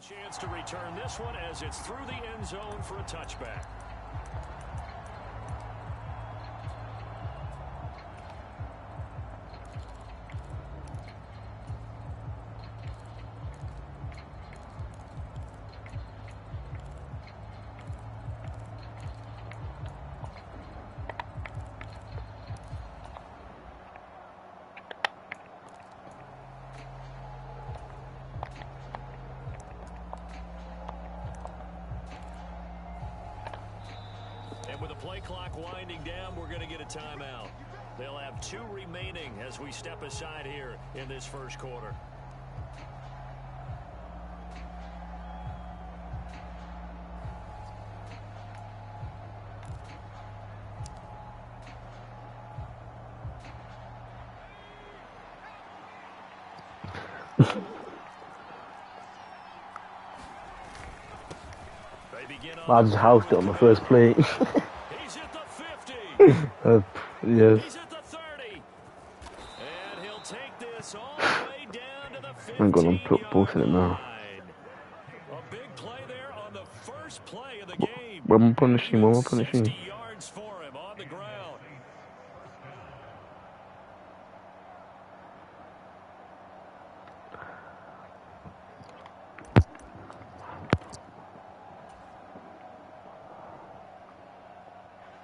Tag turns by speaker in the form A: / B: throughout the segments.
A: Chance to return this one as it's through the end zone for a touchback. And with the play clock winding down, we're going to get a timeout. They'll have 2 remaining as we step aside here in this first quarter.
B: I just housed it on the first play.
A: He's at the 50.
B: Yes.
A: He's at the 30. And he'll take this all the way down to the 15.
B: I'm going to put both in it now.
A: A big play there on the first play of the game.
B: When am I punishing?
A: 60 yards for him on the ground.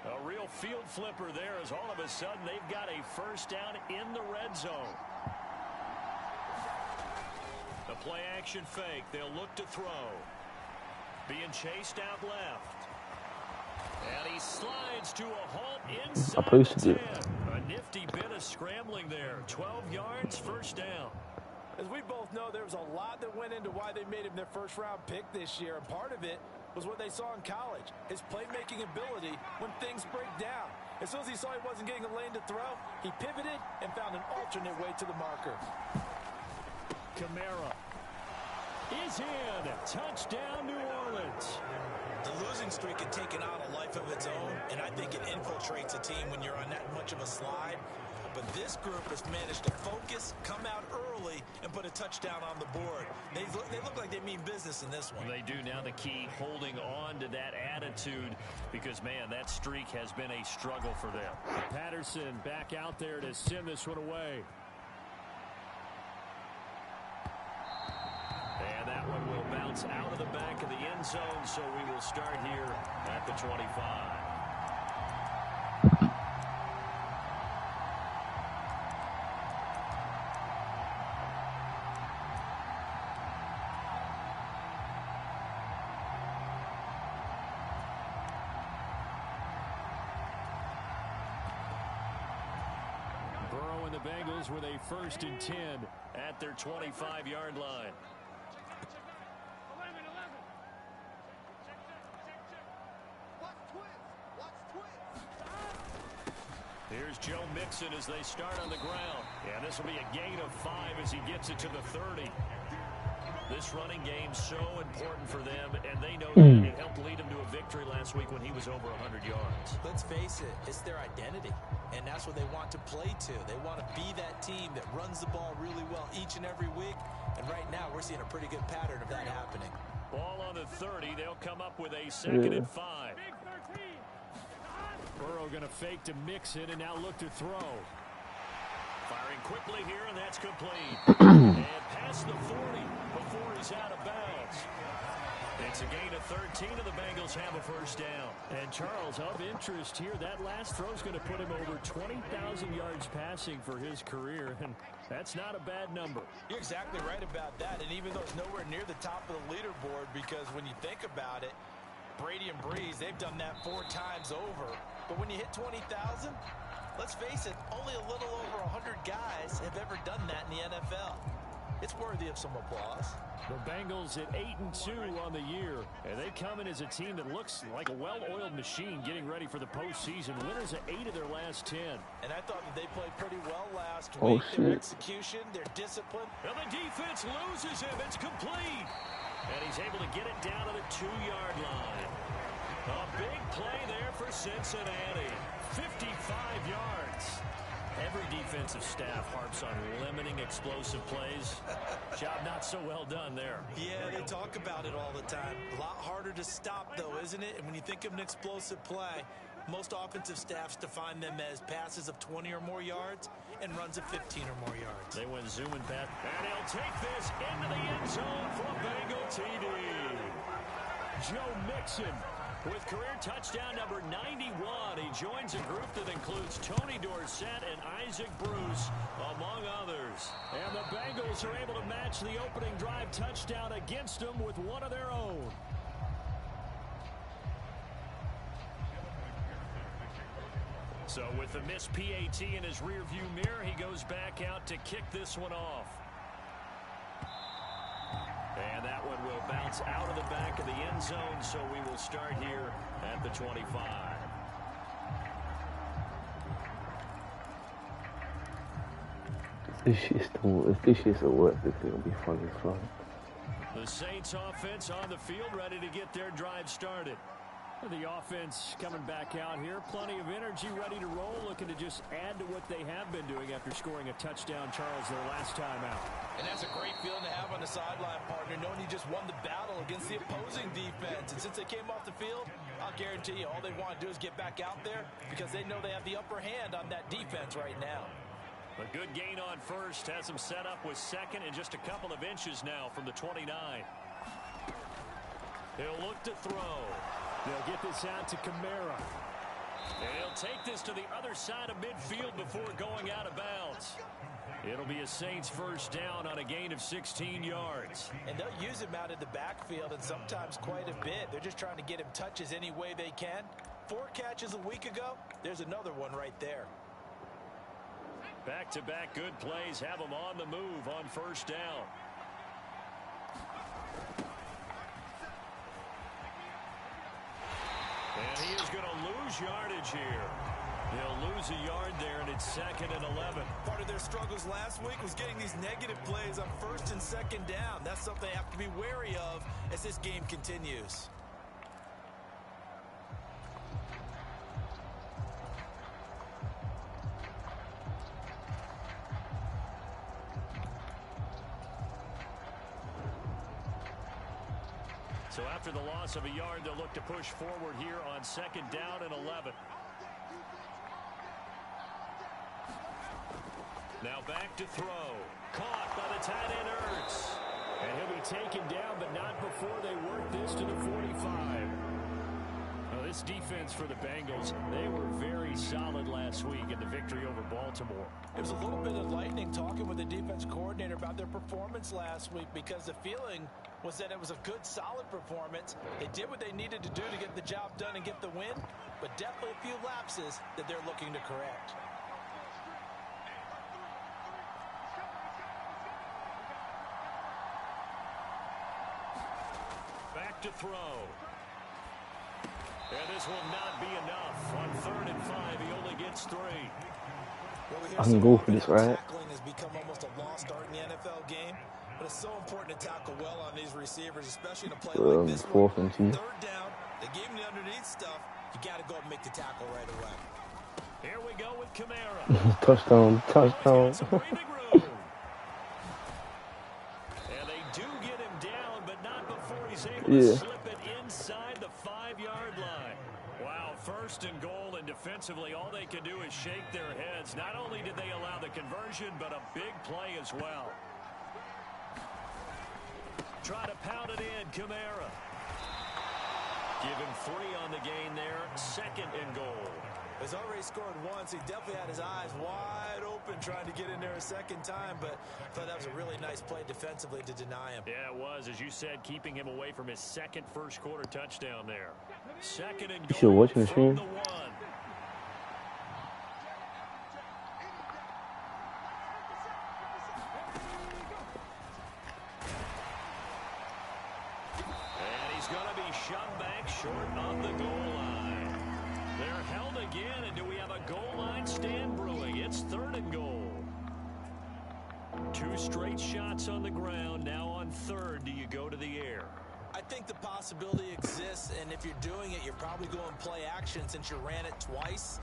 A: A real field flipper there as all of a sudden they've got a first down in the red zone. The play action fake. They'll look to throw. Being chased out left. And he slides to a halt inside the 10. A nifty bit of scrambling there. 12 yards, first down.
C: As we both know, there was a lot that went into why they made him their first-round pick this year. And part of it was what they saw in college, his playmaking ability when things break down. As soon as he saw he wasn't getting a lane to throw, he pivoted and found an alternate way to the marker.
A: Kamara is in. Touchdown, New Orleans.
D: The losing streak had taken on a life of its own, and I think it infiltrates a team when you're on that much of a slide. But this group has managed to focus, come out early, and put a touchdown on the board. They look like they mean business in this one.
A: They do. Now the key, holding on to that attitude, because, man, that streak has been a struggle for them. Patterson back out there to send this one away. And that one will bounce out of the back of the end zone, so we will start here at the 25. Burrow and the Bengals with a 1st and 10 at their 25-yard line. Here's Joe Mixon as they start on the ground. Yeah, this will be a gain of 5 as he gets it to the 30. This running game so important for them, and they know that it helped lead him to a victory last week when he was over 100 yards.
D: Let's face it, it's their identity, and that's what they want to play to. They want to be that team that runs the ball really well each and every week, and right now we're seeing a pretty good pattern of that happening.
A: Ball on the 30. They'll come up with a 2nd and 5. Burrow going to fake to Mixon and now look to throw. Firing quickly here, and that's complete. And past the 40 before he's out of bounds. It's a gain of 13, and the Bengals have a first down. And Charles, of interest here, that last throw is going to put him over 20,000 yards passing for his career, and that's not a bad number.
C: You're exactly right about that, and even though it's nowhere near the top of the leaderboard, because when you think about it, Brady and Breeze, they've done that 4 times over. But when you hit 20,000, let's face it, only a little over 100 guys have ever done that in the NFL. It's worthy of some applause.
A: The Bengals at 8-2 on the year, and they come in as a team that looks like a well-oiled machine getting ready for the postseason. Winners of 8 of their last 10.
C: And I thought that they played pretty well last week. Their execution, their discipline.
A: And the defense loses him. It's complete. And he's able to get it down to the 2-yard line. A big play there for Cincinnati. 55 yards. Every defense offensive staff harps on limiting explosive plays. Job not so well done there.
C: Yeah, they talk about it all the time. A lot harder to stop, though, isn't it? And when you think of an explosive play, most offensive staffs define them as passes of 20 or more yards and runs of 15 or more yards.
A: They went zooming back. And he'll take this into the end zone for a Bengal TD. Joe Mixon with career touchdown number 91. He joins a group that includes Tony Dorsett and Isaac Bruce, among others. And the Bengals are able to match the opening drive touchdown against them with one of their own. So with the missed PAT in his rearview mirror, he goes back out to kick this one off. And that one will bounce out of the back of the end zone, so we will start here at the 25.
B: If this shit still works, this is gonna be fucking fun.
A: The Saints offense on the field, ready to get their drive started. The offense coming back out here. Plenty of energy, ready to roll, looking to just add to what they have been doing after scoring a touchdown, Charles, their last time out.
C: And that's a great feeling to have on the sideline, partner, knowing you just won the battle against the opposing defense. And since they came off the field, I'll guarantee you all they want to do is get back out there because they know they have the upper hand on that defense right now.
A: A good gain on first, has him set up with second and just a couple of inches now from the 29. He'll look to throw. They'll get this out to Kamara. And he'll take this to the other side of midfield before going out of bounds. It'll be a Saints first down on a gain of 16 yards.
C: And they'll use him out of the backfield and sometimes quite a bit. They're just trying to get him touches any way they can. 4 catches a week ago. There's another one right there.
A: Back-to-back good plays have him on the move on first down. And he is going to lose yardage here. They'll lose a yard there, and it's 2nd and 11.
C: Part of their struggles last week was getting these negative plays on 1st and 2nd down. That's something they have to be wary of as this game continues.
A: So after the loss of a yard, they'll look to push forward here on 2nd down and 11. Now back to throw. Caught by the tight end Ertz. And he'll be taken down, but not before they work this to the 45. Now this defense for the Bengals, they were very solid last week in the victory over Baltimore.
C: It was a little bit enlightening talking with the defense coordinator about their performance last week because the feeling was that it was a good, solid performance. They did what they needed to do to get the job done and get the win, but definitely a few lapses that they're looking to correct.
A: Back to throw. And this will not be enough. On 3rd and 5, he only gets 3.
B: I can go for this, right?
C: Tackling has become almost a lost art in the NFL game. But it's so important to tackle well on these receivers, especially in a play like this one.
B: 4th and 2.
C: 3rd down, they gave him the underneath stuff. You got to go and make the tackle right away.
A: Here we go with Kamara.
B: Touchdown.
A: And they do get him down, but not before he's able to slip it inside the 5-yard line. Wow, 1st and goal, and defensively, all they can do is shake their heads. Not only did they allow the conversion, but a big play as well. Try to pound it in, Kamara. Give him 3 on the gain there, 2nd and goal.
C: He's already scored once. He definitely had his eyes wide open trying to get in there a 2nd time, but I thought that was a really nice play defensively to deny him.
A: Yeah, it was, as you said, keeping him away from his 2nd first-quarter touchdown there. 2nd and goal.
B: You still watching the stream?
A: The 1. Shot back short of the goal line. They're held again, and do we have a goal line stand brewing? It's 3rd and goal. 2 straight shots on the ground. Now on 3rd, do you go to the air?
C: I think the possibility exists, and if you're doing it, you're probably going play action since you ran it twice.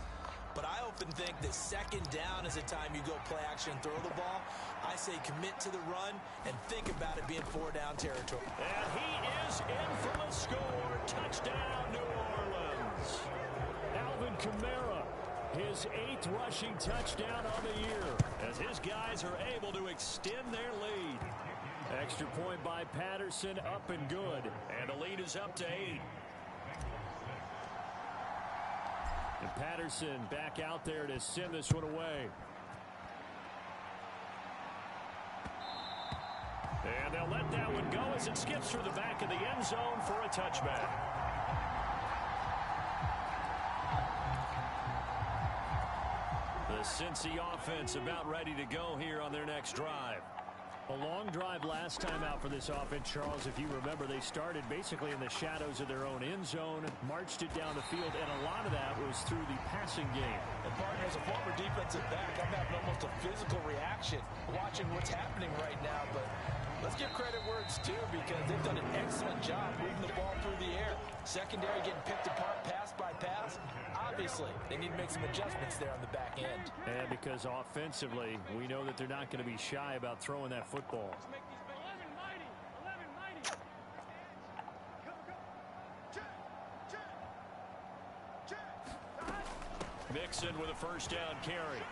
D: But I often think that second down is a time you go play action and throw the ball. I say commit to the run and think about it being 4-down territory.
A: And he is in for the score. Touchdown, New Orleans. Alvin Kamara, his 8th rushing touchdown on the year, as his guys are able to extend their lead. Extra point by Patterson, up and good. And the lead is up to 8. And Patterson back out there to send this one away. And they'll let that one go as it skips through the back of the end zone for a touchback. The Cincy offense about ready to go here on their next drive. A long drive last time out for this offense, Charles. If you remember, they started basically in the shadows of their own end zone, marched it down the field, and a lot of that was through the passing game.
C: And partner, as a former defensive back, I'm having almost a physical reaction watching what's happening right now. But let's give credit where it's due, because they've done an excellent job moving the ball through the air. Secondary getting picked apart pass by pass. Obviously, they need to make some adjustments there on the back end.
A: And because offensively, we know that they're not going to be shy about throwing that football. Mixon with a first down carry.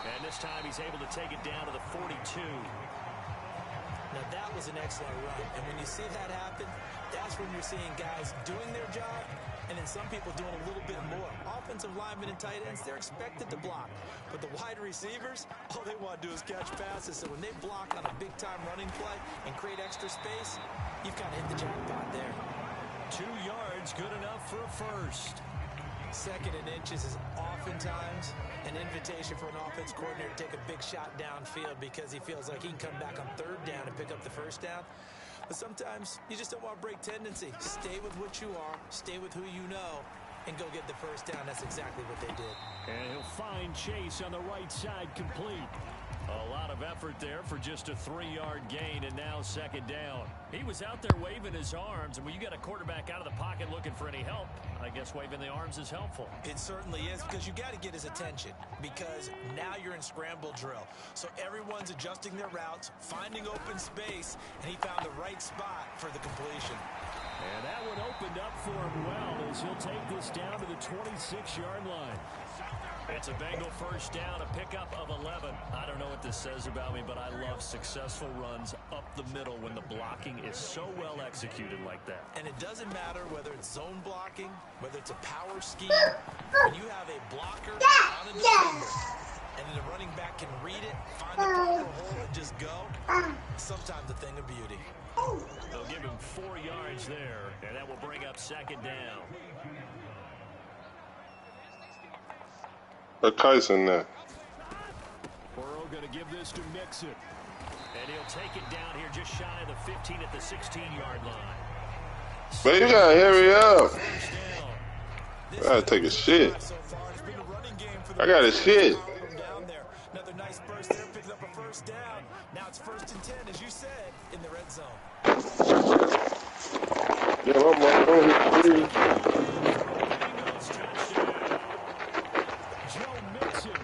A: And this time he's able to take it down to the 42.
D: Now, that was an excellent run. And when you see that happen, that's when you're seeing guys doing their job and then some people doing a little bit more. Offensive linemen and tight ends, they're expected to block. But the wide receivers, all they want to do is catch passes. So when they block on a big-time running play and create extra space, you've kind of hit the jackpot there.
A: 2 yards, good enough for a first.
D: Second and inches is oftentimes an invitation for an offense coordinator to take a big shot downfield because he feels like he can come back on third down and pick up the first down. But sometimes you just don't want to break tendency. Stay with what you are, stay with who you know, and go get the first down. That's exactly what they did.
A: And he'll find Chase on the right side, complete. A lot of effort there for just a 3-yard gain, and now second down. He was out there waving his arms, and when you get a quarterback out of the pocket looking for any help, I guess waving the arms is helpful.
D: It certainly is, because you got to get his attention, because now you're in scramble drill. So everyone's adjusting their routes, finding open space, and he found the right spot for the completion.
A: And that one opened up for him well as he'll take this down to the 26-yard line. It's a Bengal first down, a pickup of 11. I don't know what this says about me, but I love successful runs up the middle when the blocking is so well executed like that.
D: And it doesn't matter whether it's zone blocking, whether it's a power scheme. When you have a blocker on a defender, and then the running back can read it, find the proper hole, and just go, sometimes a thing of beauty.
A: They'll give him 4 yards there, and that will bring up second down.
E: A Tyson there.
A: Burrow going to give this to Mixon. And he'll take it down here just shy of the 15 at the 16-yard line.
E: Man, you gotta hurry up. I gotta take a shit. I got a shit.
D: Another nice burst there, picking up a first down. Now it's 1st and 10, as you said, in the red zone.
E: Yeah, I'm on
A: Joe Mixon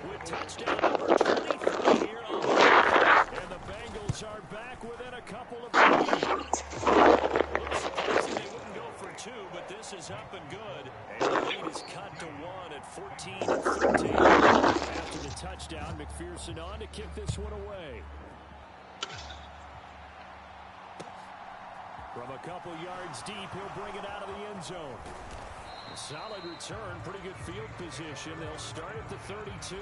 A: with touchdown number 23 here on the night. And the Bengals are back within a couple of points. Looks surprising they wouldn't go for 2, but this is up and good. And the lead is cut to 1 at 14-13. After the touchdown, McPherson on to kick this one away. From a couple yards deep, he'll bring it out of the end zone. A solid return, pretty good field position. They'll start at the 32.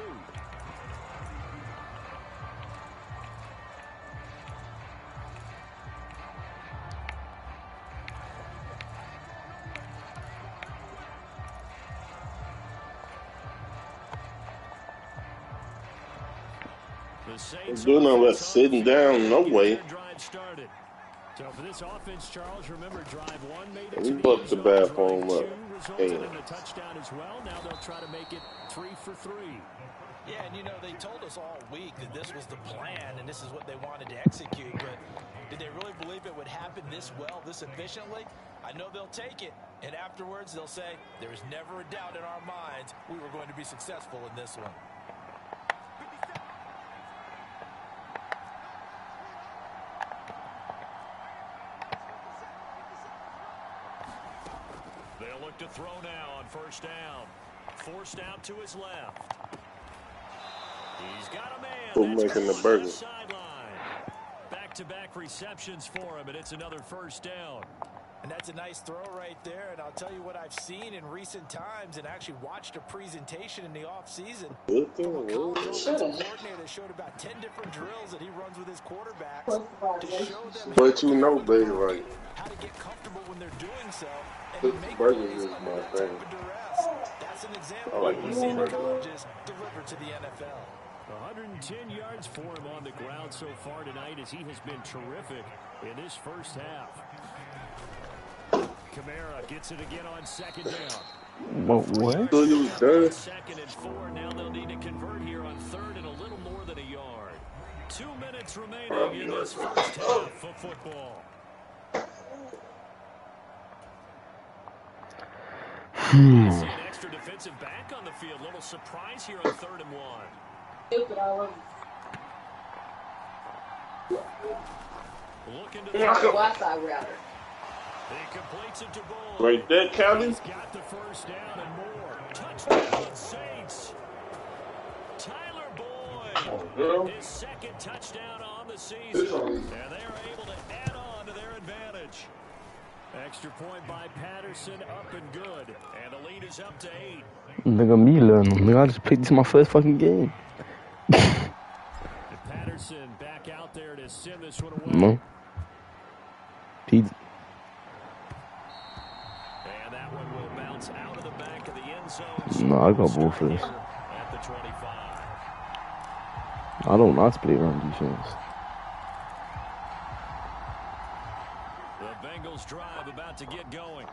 E: doing all that sitting down, no way.
A: So for this offense, Charles, remember drive 1 made it
E: We
A: to
E: fucked the bathroom
A: drive
E: up.
A: 2 resulted in a touchdown as well. Now they'll try to make it 3 for 3.
C: Yeah, and you know, they told us all week that this was the plan and this is what they wanted to execute, but did they really believe it would happen this well, this efficiently? I know they'll take it, And afterwards, they'll say, there is never a doubt in our minds we were going to be successful in this one.
A: They'll look to throw now on first down. Forced out to his left. He's got a man.
E: Who's making the burger?
A: Back-to-back receptions for him, and it's another first down.
C: And that's a nice throw right there. And I'll tell you what I've seen in recent times and actually watched a presentation in the offseason from a college offensive coordinator that showed about 10 different drills that he runs with his quarterbacks to show them
E: But you know, baby, like,
C: how to get comfortable when they're doing so and
E: this
C: make
E: burger
C: plays
E: is
C: under
E: my
C: that
E: thing.
C: type of duress. That's an example
E: I like
C: of what we
E: this
C: see in the
E: burger.
C: colleges delivered to the NFL.
A: 110 yards for him on the ground so far tonight as he has been terrific in this first half. Kamara gets it again on second down.
B: What?
E: So you done?
A: Second and 4. Now they'll need to convert here on third and a little more than a yard. 2 minutes remaining in this first half of football. You see an extra defensive back on the field. Little surprise here on 3rd and 1. Looking to the
F: Wi-Fi router.
A: he completes it to Bull.
E: Right there, Callie.
A: He's got the first down and more. Touchdown, Saints. Tyler Boyd. His second touchdown on the season. And they're able to add on to their advantage. Extra point by Patterson, up and good. And the lead is up to 8.
B: Nigga, me learning. Nigga, I just played this my first fucking game.
A: Patterson back out there to send this one away.
B: No.
A: And that one will bounce out of the back of the end zone.
B: No, I got both of this.
A: At the 25.
B: I don't know how to play run defense.
A: The Bengals drive about to get going.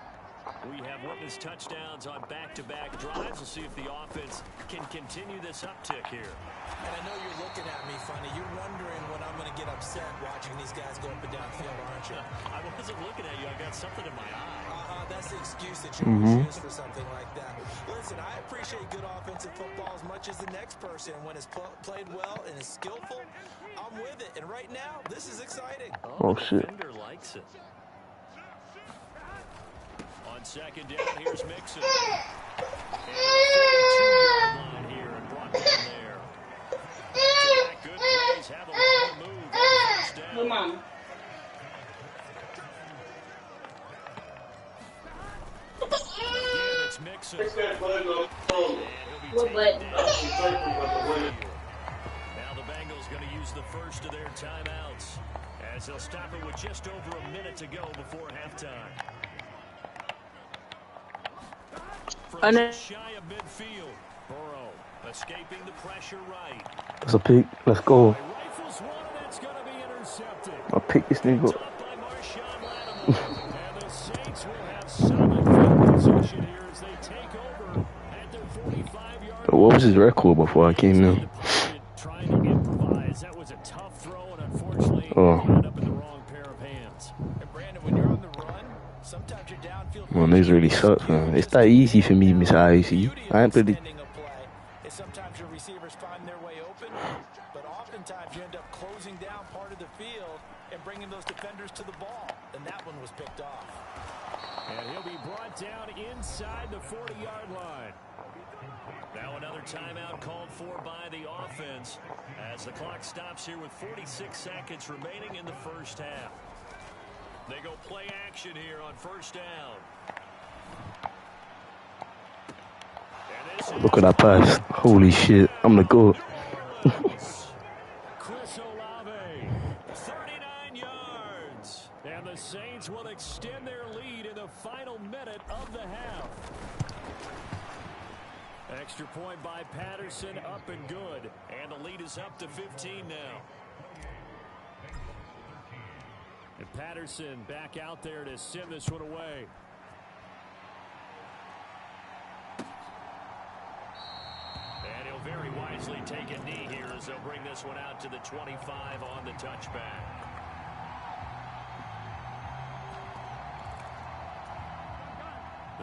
A: We have witnessed touchdowns on back-to-back drives. We'll see if the offense can continue this uptick here.
C: And I know you're looking at me funny. You're wondering when I'm going to get upset watching these guys go up and down the field, aren't you?
A: I wasn't looking at you. I got something in my eye.
C: That's the excuse that you always use for something like that. Listen, I appreciate good offensive football as much as the next person. When it's played well and is skillful, I'm with it. And right now, this is exciting.
B: Oh, shit.
A: The defender likes it. On second down, here's Mixon. And a 42-yard line here and brought down there. Good plays, have a lot of move on first down.
F: Hey, Mom.
A: Again, it's Mixon.
F: What button?
A: Now the Bengals going to use the first of their timeouts as they'll stop it with just over a minute to go before halftime. From just shy of midfield, Burrow escaping the pressure right.
B: That's a pick. Let's go.
A: Rifles one, and it's going to be intercepted.
B: I'll pick this nigga up.
A: Top by Marshawn Lattimore. And the Saints will have solid field position here as they take over at their 45-yard line.
B: What was his record before I came in?
A: Trying to improvise. That was a tough throw, and unfortunately, ended up in the wrong pair of hands.
C: And Brandon, when you're on the run, sometimes you're downfield.
B: Man, this really sucks, man. It's that easy for me, Miss IC. I ain't pretty.
C: Sometimes your receivers find their way open, but oftentimes you end up closing down part of the field and bringing those defenders to the ball, and that one was picked off.
A: And he'll be brought down inside the 40-yard line. Now another timeout called for by the offense as the clock stops here with 46 seconds remaining in the first half. They go play action here on first down.
B: Look at that pass. Holy shit. I'm the GOAT.
A: Chris Olave, 39 yards. And the Saints will extend their lead in the final minute of the half. Extra point by Patterson, up and good. And the lead is up to 15 now. And Patterson back out there to send this one away. And he'll very wisely take a knee here as they'll bring this one out to the 25 on the touchback.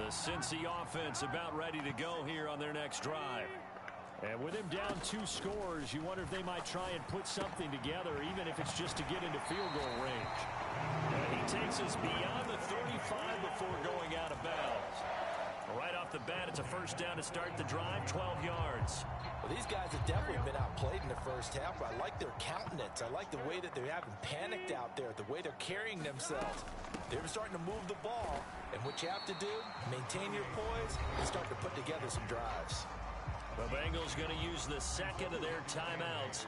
A: The Cincy offense about ready to go here on their next drive. And with him down 2 scores, you wonder if they might try and put something together, even if it's just to get into field goal range. And he takes us beyond the 35 before going out of bounds. Right off the bat, it's a first down to start the drive, 12 yards.
C: Well, these guys have definitely been outplayed in the first half, but I like their countenance. I like the way that they haven't panicked out there, the way they're carrying themselves. They're starting to move the ball, and what you have to do, maintain your poise and start to put together some drives.
A: The Bengals going to use the second of their timeouts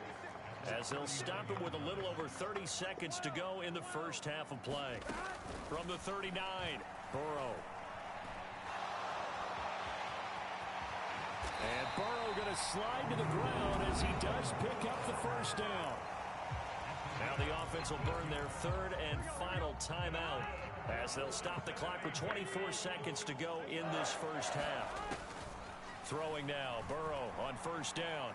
A: as they'll stop it with a little over 30 seconds to go in the first half of play. From the 39, Burrow. And Burrow going to slide to the ground as he does pick up the first down. Now the offense will burn their third and final timeout as they'll stop the clock with 24 seconds to go in this first half. Throwing now, Burrow on first down.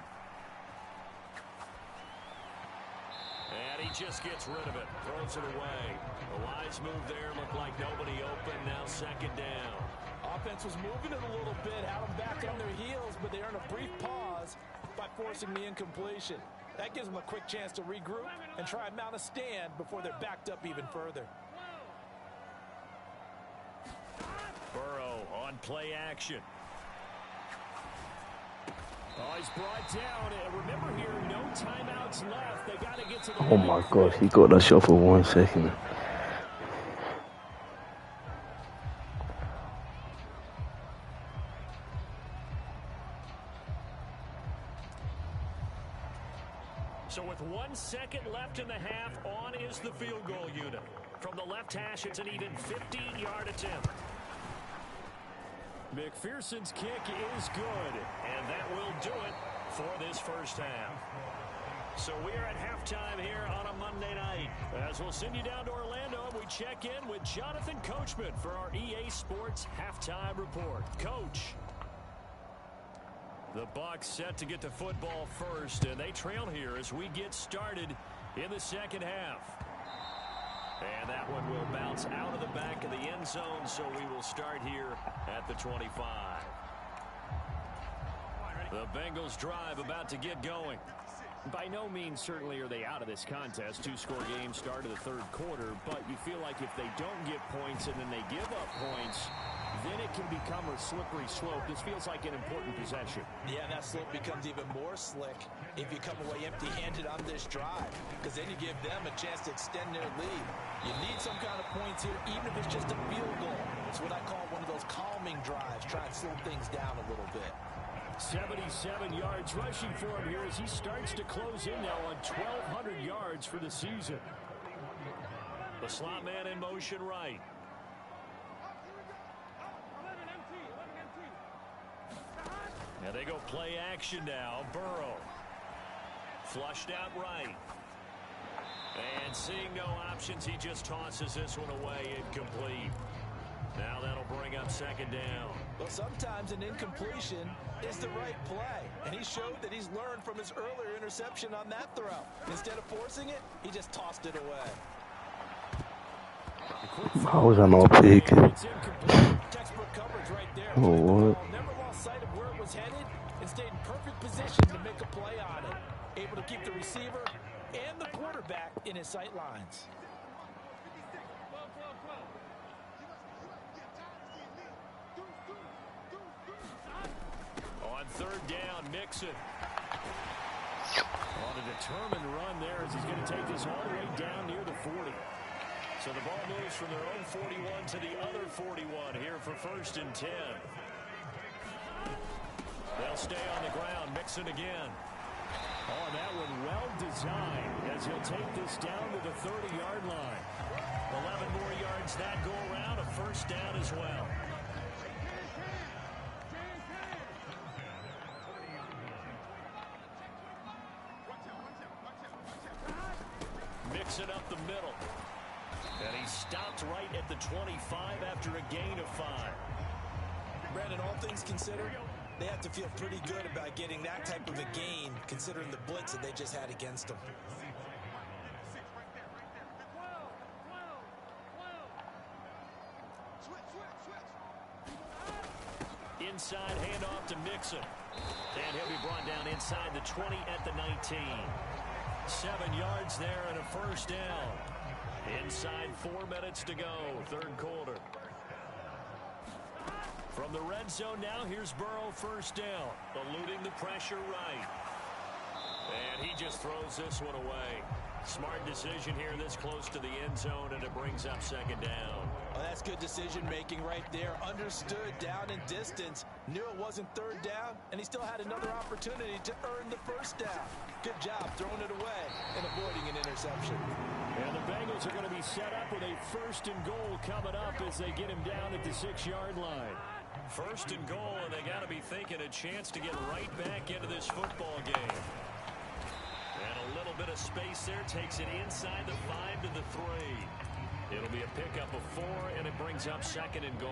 A: And he just gets rid of it, throws it away. A wise move there, looked like nobody open, now second down.
C: Offense was moving it a little bit, had them back on their heels, but they earned a brief pause by forcing the incompletion. That gives them a quick chance to regroup and try and mount a stand before they're backed up even further.
A: Burrow on play action. Oh, he's brought down. And remember here, no timeouts left. They got to get to the
B: Oh my gosh, he got that shot for 1 second.
A: So with 1 second left in the half, on is the field goal unit. From the left hash, it's an even 50-yard attempt. McPherson's kick is good, and that will do it for this first half. So we are at halftime here on a Monday night. As we'll send you down to Orlando, we check in with Jonathan Coachman for our EA Sports Halftime Report. Coach. The Bucs set to get to football first, and they trail here as we get started in the second half. And that one will bounce out of the back of the end zone, so we will start here at the 25. The Bengals drive about to get going. By no means certainly are they out of this contest. 2-score game start of the third quarter, but you feel like if they don't get points and then they give up points, then it can become a slippery slope. This feels like an important possession.
C: Yeah, and that slope becomes even more slick if you come away empty-handed on this drive, because then you give them a chance to extend their lead. You need some kind of points here, even if it's just a field goal. It's what I call one of those calming drives, try and slow things down a little bit.
A: 77 yards rushing for him here as he starts to close in now on 1,200 yards for the season. The slot man in motion right. Now they go play action now. Burrow. Flushed out right. And seeing no options, he just tosses this one away, incomplete. Now that'll bring up second down.
C: Well, sometimes an incompletion is the right play. And he showed that he's learned from his earlier interception on that throw. Instead of forcing it, he just tossed it away.
B: How was I not pick?
C: Textbook coverage right there.
B: Oh, what?
C: Never lost sight of where it was headed and stayed in perfect position to make a play on it. Able to keep the receiver and the quarterback in his sight lines.
A: On third down, Mixon. On a determined run there as he's going to take this all the way down near the 40. So the ball moves from their own 41 to the other 41 here for first and 10. They'll stay on the ground. Mixon again. Oh, and that one well designed as he'll take this down to the 30-yard line. 11 more yards that go around, a first down as well. Mixon up the middle. And he stopped right at the 25 after a gain of 5.
C: Brandon, all things considered, they have to feel pretty good about getting that type of a gain, considering the blitz that they just had against them.
A: inside handoff to Mixon. And he'll be brought down inside the 20 at the 19. 7 yards there and a first down. Inside 4 minutes to go, third quarter. From the red zone now, here's Burrow first down. Eluding the pressure right. And he just throws this one away. Smart decision here this close to the end zone, and it brings up second down.
C: Well, that's good decision-making right there. Understood down and distance. Knew it wasn't third down, and he still had another opportunity to earn the first down. Good job throwing it away and avoiding an interception.
A: And the Bengals are going to be set up with a first and goal coming up as they get him down at the 6-yard line. First and goal, and they got to be thinking a chance to get right back into this football game. And a little bit of space there takes it inside the 5 to the 3. It'll be a pickup of 4, and it brings up second and goal.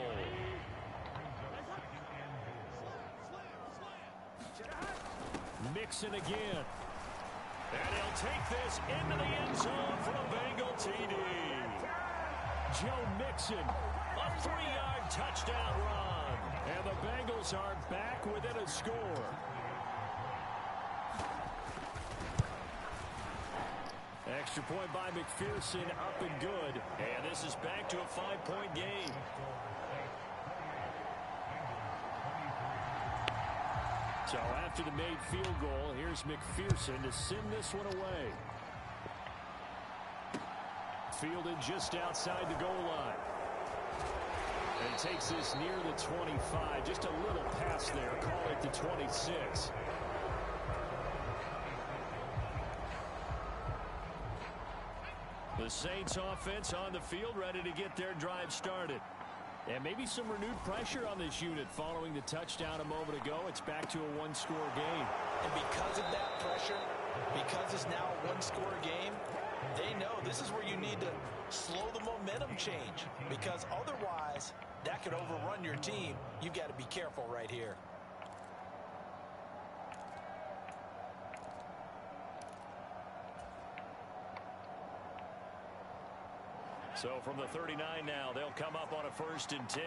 A: Mixon again. And he'll take this into the end zone for a Bengal TD. Joe Mixon, a 3-yard touchdown run. And the Bengals are back within a score. Extra point by McPherson, up and good. And this is back to a 5-point game. So after the made field goal, here's McPherson to send this one away. Fielded just outside the goal line. And he takes this near the 25. Just a little pass there. Call it the 26. The Saints offense on the field, ready to get their drive started. And maybe some renewed pressure on this unit following the touchdown a moment ago. It's back to a 1-score game.
C: And because of that pressure, because it's now a 1-score game, they know this is where you need to slow the momentum change. Because otherwise, that could overrun your team. You've got to be careful right here.
A: So from the 39 now, they'll come up on a 1st and 10.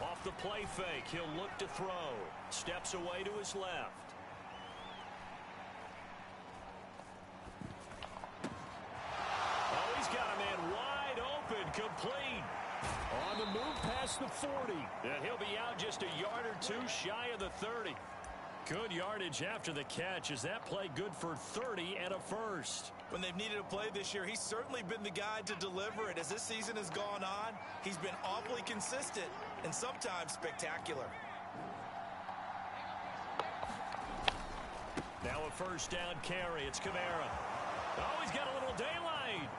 A: Off the play fake, he'll look to throw. Steps away to his left. Oh, he's got a man wide open, complete. On the move past the 40. And he'll be out just a yard or 2 shy of the 30. Good yardage after the catch. Is that play good for 30 and a first?
C: When they've needed a play this year, he's certainly been the guy to deliver it. As this season has gone on, he's been awfully consistent and sometimes spectacular.
A: Now a first down carry. It's Kamara. Oh, he's got a little daylight.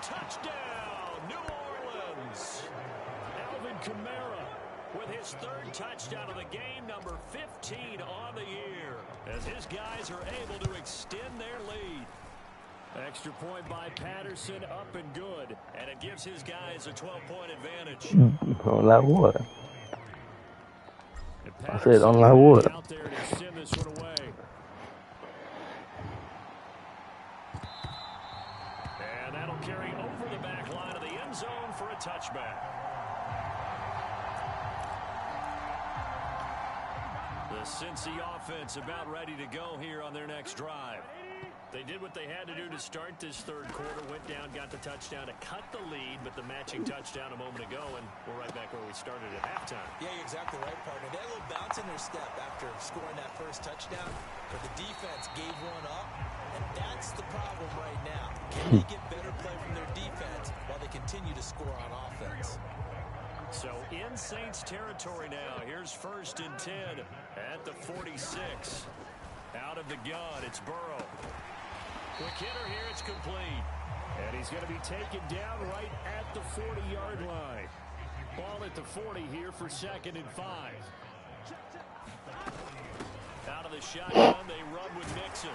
A: Touchdown, New Orleans. Alvin Kamara with his 3rd touchdown of the game, number 15 on the year, as his guys are able to extend their lead. Extra point by Patterson, up and good, and it gives his guys a 12-point advantage.
B: On like what? I said on like what?
A: Out there to send this one away. And that'll carry over the back line of the end zone for a touchback. The Cincy offense about ready to go here on their next drive. They did what they had to do to start this third quarter, went down, got the touchdown to cut the lead, but the matching touchdown a moment ago, and we're right back where we started at halftime.
C: Yeah, you're exactly right, partner. They had a little bounce in their step after scoring that first touchdown, but the defense gave one up, and that's the problem right now. Can they get better play from their defense while they continue to score on offense?
A: So in Saints territory now. Here's 1st and 10 at the 46. Out of the gun, it's Burrow. Quick hitter here, it's complete. And he's going to be taken down right at the 40-yard line. Ball at the 40 here for 2nd and 5. Out of the shotgun, they run with Mixon.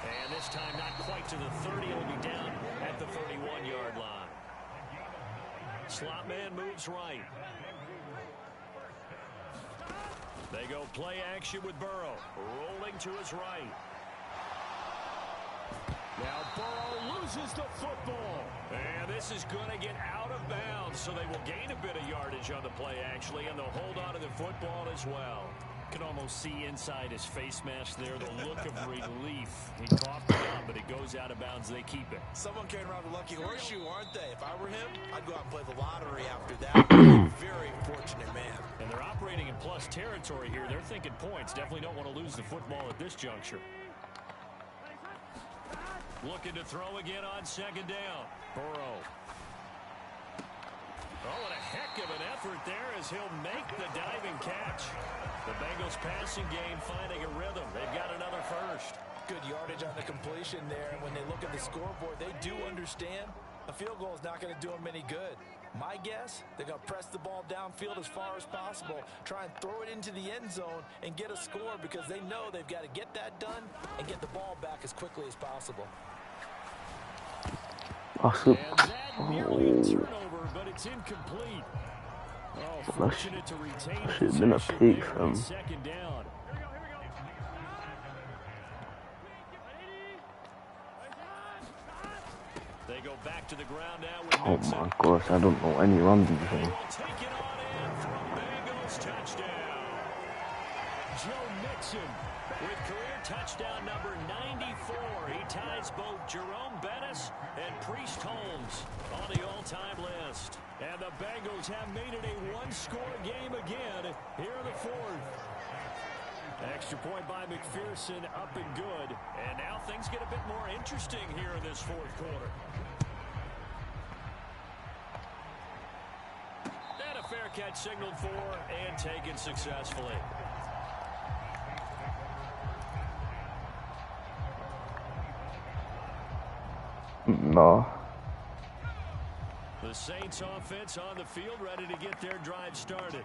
A: And this time not quite to the 30. He'll be down at the 31-yard line. Slot man moves right. They go play action with Burrow. Rolling to his right. Now Burrow loses the football. And this is going to get out of bounds, so they will gain a bit of yardage on the play, actually, and they'll hold on to the football as well. Can almost see inside his face mask there the look of relief. He coughed it up, but it goes out of bounds. They keep it.
C: Someone carrying around the lucky horseshoe, aren't they? If I were him, I'd go out and play the lottery after that. Very fortunate man.
A: And they're operating in plus territory here. They're thinking points. Definitely don't want to lose the football at this juncture. Looking to throw again on second down. Burrow. Oh, and a heck of an effort there as he'll make the diving catch. The Bengals passing game finding a rhythm. They've got another first.
C: Good yardage on the completion there. And when they look at the scoreboard, they do understand a field goal is not going to do them any good. My guess, they're going to press the ball downfield as far as possible, try and throw it into the end zone and get a score because they know they've got to get that done and get the ball back as quickly as possible.
B: Awesome.
A: And that nearly a turnover, but it's incomplete. Oh, fortunate to retain
B: Should've been a pick, fam.
A: second down. They go back to the ground now with
B: Oh
A: Mixon.
B: my gosh, I don't know any run defense.
A: They will take it on in from Bengals touchdown. Joe Mixon with career touchdown number 94. He ties both Jerome Bettis and Priest Holmes on the all-time list. And the Bengals have made it a one-score game again here in the fourth. Extra point by McPherson, up and good. And now things get a bit more interesting here in this fourth quarter. And a fair catch signaled for and taken successfully.
B: No.
A: The Saints offense on the field ready to get their drive started.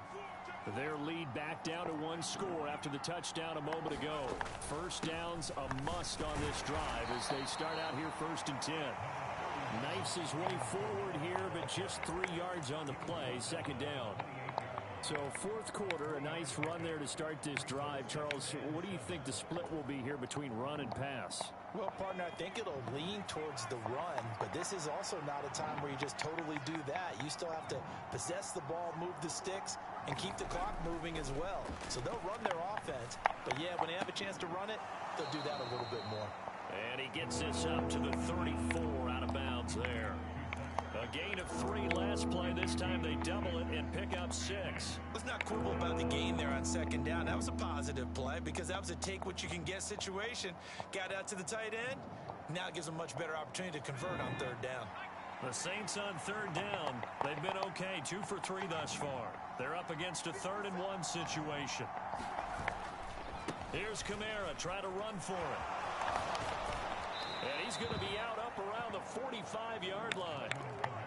A: Their lead back down to one score after the touchdown a moment ago. First down's a must on this drive as they start out here 1st and 10. Knifes his way forward here, but just 3 yards on the play, second down. So fourth quarter, a nice run there to start this drive. Charles, what do you think the split will be here between run and pass?
C: Well, partner, I think it'll lean towards the run, but this is also not a time where you just totally do that. You still have to possess the ball, move the sticks, and keep the clock moving as well. So they'll run their offense, but yeah, when they have a chance to run it, they'll do that a little bit more.
A: And he gets this up to the 34, out of bounds there. A gain of 3 last play. This time they double it and pick up 6.
C: Let's not quibble about the gain there on second down. That was a positive play because that was a take-what-you-can-get situation. Got out to the tight end. Now it gives them a much better opportunity to convert on third down.
A: The Saints on third down. They've been okay, 2 for 3 thus far. They're up against a 3rd and 1 situation. Here's Kamara, try to run for it. And he's going to be out up around the 45-yard line.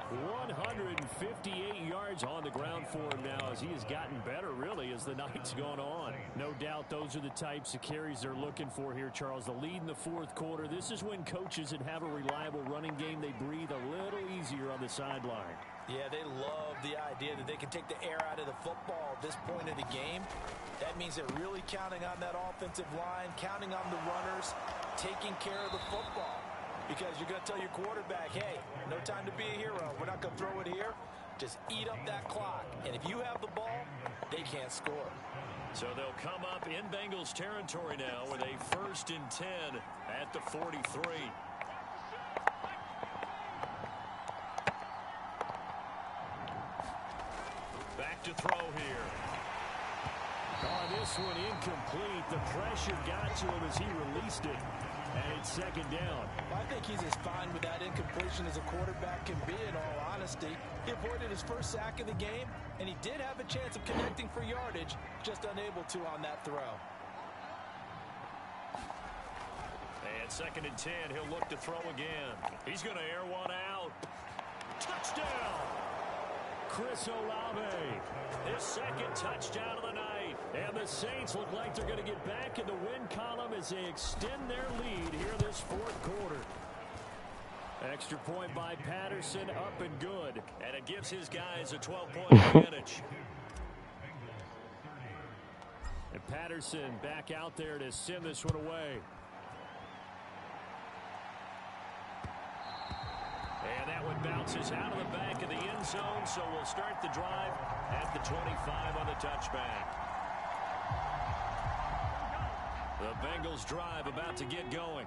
A: 158 yards on the ground for him now as he has gotten better, really, as the night's gone on. No doubt those are the types of carries they're looking for here, Charles. The lead in the fourth quarter. This is when coaches that have a reliable running game, they breathe a little easier on the sideline.
C: Yeah, they love the idea that they can take the air out of the football at this point of the game. That means they're really counting on that offensive line, counting on the runners, taking care of the football. Because you're going to tell your quarterback, hey, no time to be a hero. We're not going to throw it here. Just eat up that clock. And if you have the ball, they can't score.
A: So they'll come up in Bengals territory now with a 1st and 10 at the 43. Back to throw here. On this one, incomplete. The pressure got to him as he released it. And it's second down.
C: I think he's as fine with that incompletion as a quarterback can be, in all honesty. He avoided his first sack of the game, and he did have a chance of connecting for yardage, just unable to on that throw.
A: And 2nd and 10, he'll look to throw again. He's going to air one out. Touchdown! Chris Olave, his 2nd touchdown of the night. And the Saints look like they're going to get back in the win column as they extend their lead here this fourth quarter. Extra point by Patterson, up and good. And it gives his guys a 12-point advantage. And Patterson back out there to send this one away. bounces out of the back of the end zone, so we'll start the drive at the 25 on the touchback. The Bengals drive about to get going.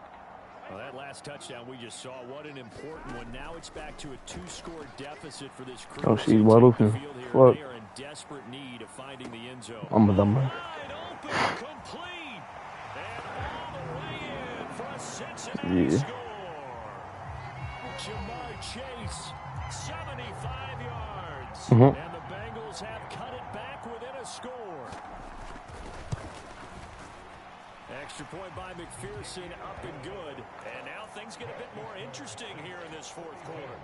A: Well, that last touchdown we just saw, what an important one. Now it's back to a 2-score deficit for this crew.
B: Oh, she's wide open. What?
A: They are in desperate need of finding the end zone.
B: I'm a dumb man.
A: Wide open, complete, and all the way in for a Cincinnati score. Jamar Chase, 75 yards, and the Bengals have cut it back within a score. Extra point by McPherson, up and good. And now things get a bit more interesting here in this fourth quarter.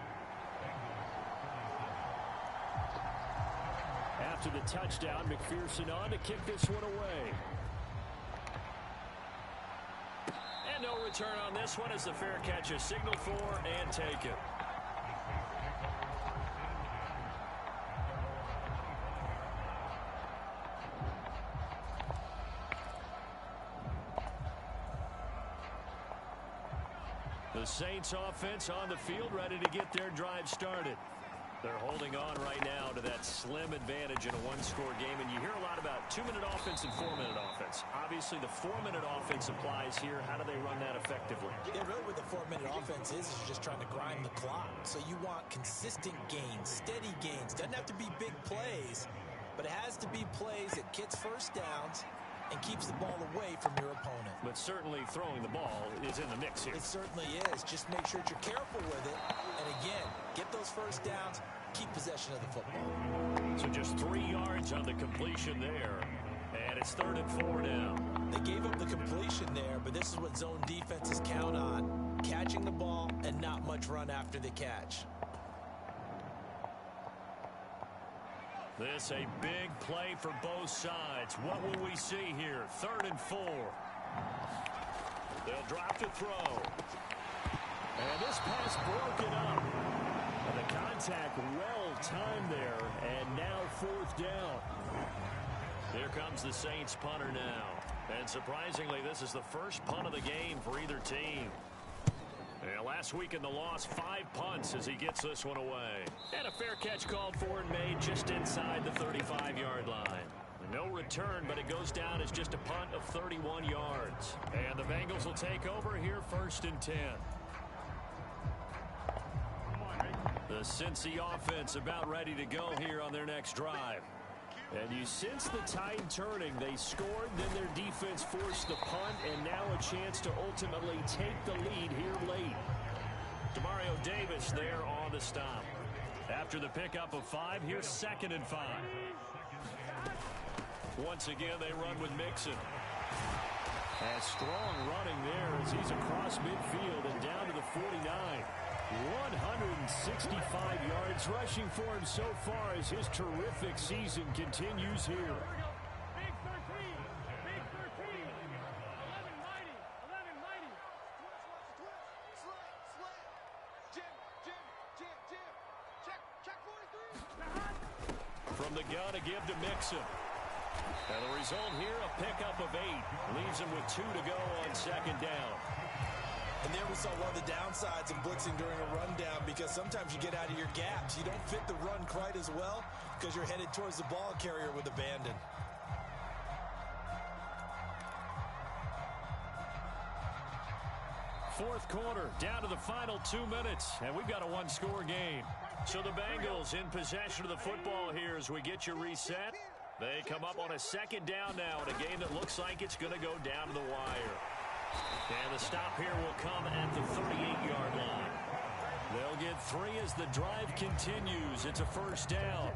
A: After the touchdown, McPherson on to kick this one away. And no return on this one as the fair catch is signaled for and taken. The Saints offense on the field, ready to get their drive started. They're holding on right now to that slim advantage in a one-score game, and you hear a lot about 2-minute offense and 4-minute offense. Obviously, the 4-minute offense applies here. How do they run that effectively?
C: Yeah, really what the 4-minute offense is you're just trying to grind the clock. So you want consistent gains, steady gains. Doesn't have to be big plays, but it has to be plays that gets first downs and keeps the ball away from your opponent.
A: But certainly throwing the ball is in the mix here.
C: It certainly is. Just make sure that you're careful with it. And again, get those first downs, keep possession of the football.
A: So just 3 yards on the completion there. And it's 3rd and 4 now.
C: They gave up the completion there, but this is what zone defenses count on. Catching the ball and not much run after the catch.
A: This a big play for both sides. What will we see here? 3rd and 4. They'll drop to throw. And this pass broken up. And the contact well timed there. And now 4th down. Here comes the Saints punter now. And surprisingly, this is the first punt of the game for either team. Yeah, last week in the loss, 5 punts as he gets this one away. And a fair catch called for and made just inside the 35-yard line. No return, but it goes down as just a punt of 31 yards. And the Bengals will take over here 1st and 10. The Cincy offense about ready to go here on their next drive. And you sense the tide turning. They scored, then their defense forced the punt, and now a chance to ultimately take the lead here late. Demario Davis there on the stop. After the pickup of 5, here's 2nd and 5. Once again, they run with Mixon. And strong running there as he's across midfield and down to the 49. 165 yards rushing for him so far as his terrific season continues here.
F: Big 13, big 13. 11 mighty, 11 mighty. Check 43.
A: From the gun to give to Mixon. And the result here, a pickup of 8. Leaves him with 2 to go on 2nd down.
C: And there we saw one of the downsides of blitzing during a rundown, because sometimes you get out of your gaps. You don't fit the run quite as well because you're headed towards the ball carrier with abandon.
A: Fourth quarter, down to the final 2 minutes, and we've got a one-score game. So the Bengals in possession of the football here as we get you reset. They come up on a 2nd down now in a game that looks like it's going to go down to the wire. And the stop here will come at the 38-yard line. They'll get 3 as the drive continues. It's a 1st down.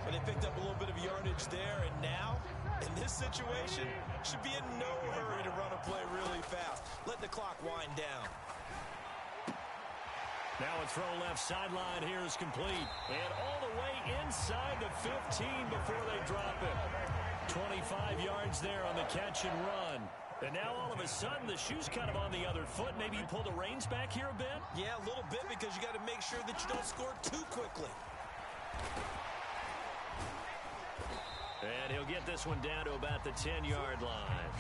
C: But they picked up a little bit of yardage there, and now, in this situation, should be in no hurry to run a play really fast. Let the clock wind down.
A: Now a throw left sideline here is complete. And all the way inside the 15 before they drop it. 25 yards there on the catch and run. And now all of a sudden the shoe's kind of on the other foot. Maybe you pull the reins back here a bit?
C: Yeah, a little bit, because you got to make sure that you don't score too quickly.
A: And he'll get this one down to about the 10-yard line.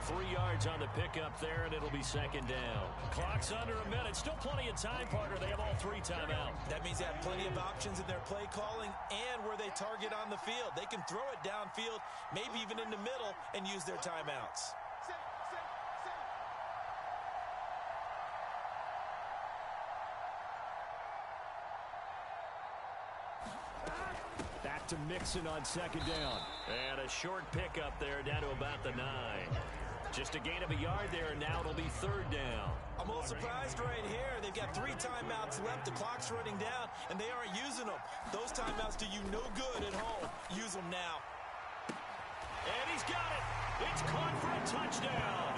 A: 3 yards on the pickup there, and it'll be second down. Clock's under a minute. Still plenty of time, partner. They have all 3 timeouts.
C: That means they have plenty of options in their play calling and where they target on the field. They can throw it downfield, maybe even in the middle, and use their timeouts.
A: Back to Mixon on second down. And a short pickup there down to about the 9. Just a gain of a yard there, and now it'll be third down.
C: I'm a little surprised right here. They've got 3 timeouts left. The clock's running down, and they aren't using them. Those timeouts do you no good at home. Use them now.
A: And he's got it. It's caught for a touchdown.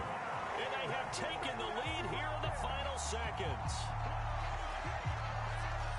A: And they have taken the lead here in the final seconds.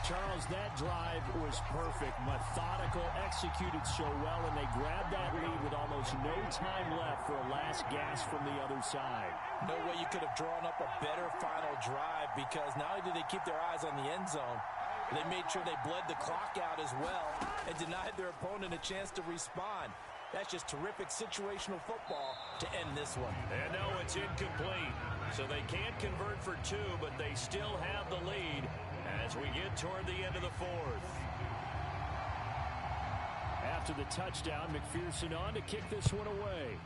A: Charles, that drive was perfect. Methodical, executed so well, and they grabbed that lead with almost no time left for a last gasp from the other side.
C: No way you could have drawn up a better final drive, because not only did they keep their eyes on the end zone, they made sure they bled the clock out as well and denied their opponent a chance to respond. That's just terrific situational football to end this one.
A: And no, it's incomplete. So they can't convert for 2, but they still have the lead as we get toward the end of the 4th. After the touchdown, McPherson on to kick this one away.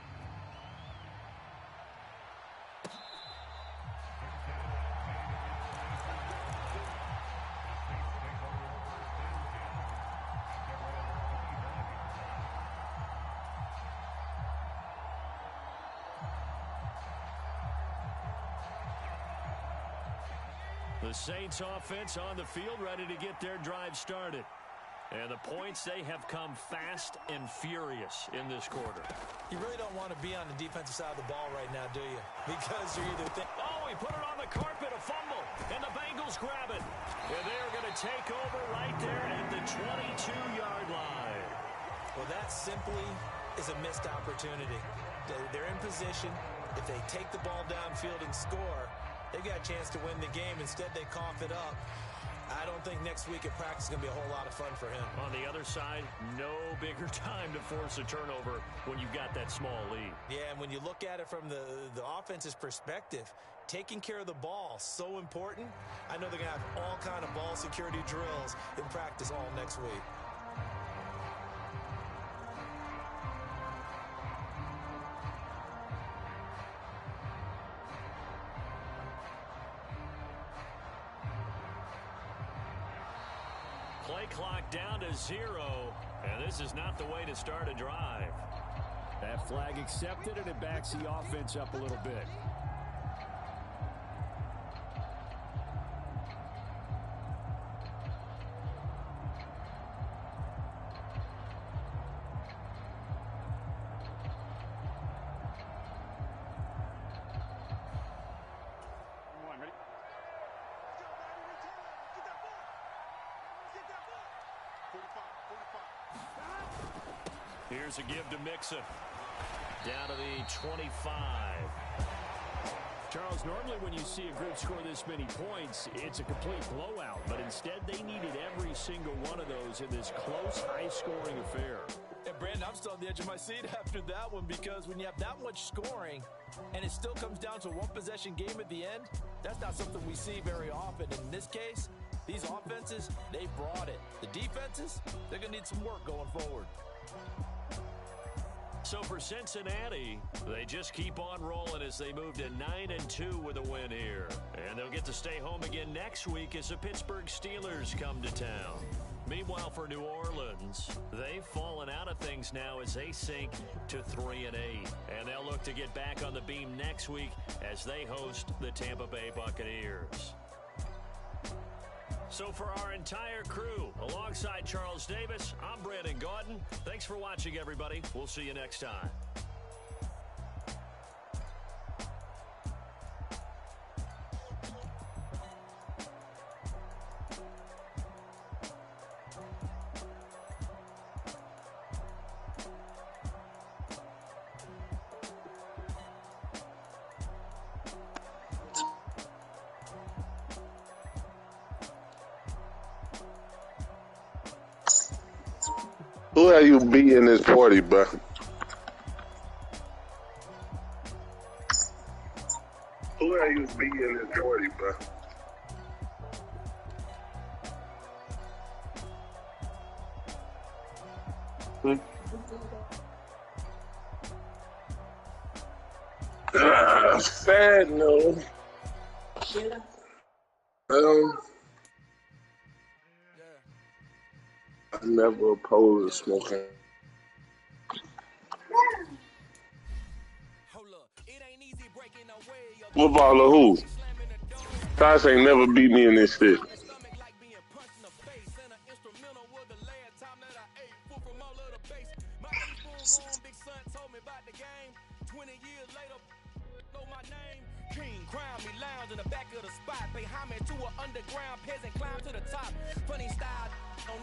A: The Saints offense on the field, ready to get their drive started. And the points, they have come fast and furious in this quarter.
C: You really don't want to be on the defensive side of the ball right now, do you? Because you're either thinking,
A: oh, he put it on the carpet, a fumble, and the Bengals grab it. And they're going to take over right there at the 22-yard line.
C: Well, that simply is a missed opportunity. They're in position. If they take the ball downfield and score, they got a chance to win the game. Instead, they cough it up. I don't think next week at practice is going to be a whole lot of fun for him.
A: On the other side, no bigger time to force a turnover when you've got that small lead.
C: Yeah, and when you look at it from the offense's perspective, taking care of the ball, so important. I know they're going to have all kind of ball security drills in practice all next week.
A: Play clock down to 0, and this is not the way to start a drive. That flag accepted, and it backs the offense up a little bit. Here's a give to Mixon. Down to the 25. Charles, normally when you see a group score this many points, it's a complete blowout. But instead, they needed every single one of those in this close, high-scoring affair.
C: And Brandon, I'm still on the edge of my seat after that one, because when you have that much scoring and it still comes down to a one-possession game at the end, that's not something we see very often. In this case, these offenses, they brought it. The defenses, they're going to need some work going forward.
A: So for Cincinnati, they just keep on rolling as they move to 9-2 with a win here. And they'll get to stay home again next week as the Pittsburgh Steelers come to town. Meanwhile, for New Orleans, they've fallen out of things now as they sink to 3-8. And they'll look to get back on the beam next week as they host the Tampa Bay Buccaneers. So for our entire crew, alongside Charles Davis, I'm Brandon Gaudin. Thanks for watching, everybody. We'll see you next time.
E: Who have you beat in this party, bro? Who have you beat in this party, bro? Sad no. I never opposed smoking. Footballer who? Tosh ain't never beat me in this shit.
G: Crown me lounge in the back of the spot. Pay homage to an underground peasant, climb to the top. Funny style on